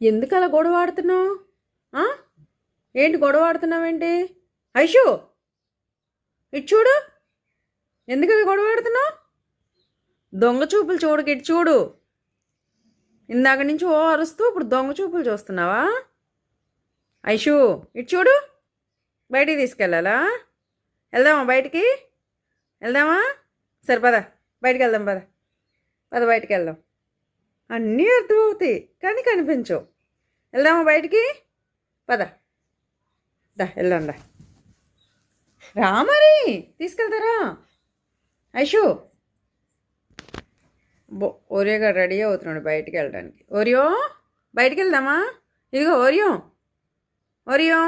ఎందుకు అలా గొడవ ఆడుతున్నావు? ఏంటి గొడవ ఆడుతున్నావేంటి? ఐషు ఇటు చూడు, ఎందుకు అలా గొడవ ఆడుతున్నావు? దొంగ చూపులు చూడకి ఇటు చూడు. ఇందాక నుంచి ఓ అరుస్తూ ఇప్పుడు దొంగ చూపులు చూస్తున్నావా? ఐషు ఇటు చూడు, బయటికి తీసుకెళ్ళాలా? వెళ్దామా బయటికి? వెళ్దామా? సరే పద, బయటికి వెళ్దాం. పద పద, బయటికి వెళ్దాం. అన్నీ అర్థమవుతాయి కానీ కనిపించవు. వెళ్దామా బయటికి? పద దా, వెళ్దాం దా. రా మరి, తీసుకెళ్తారా? ఐషు ఓరియో రెడీ అవుతున్నాడు బయటికి వెళ్ళడానికి. ఓరియో బయటికి వెళ్దామా? ఇదిగో ఓరియో, ఓరియో.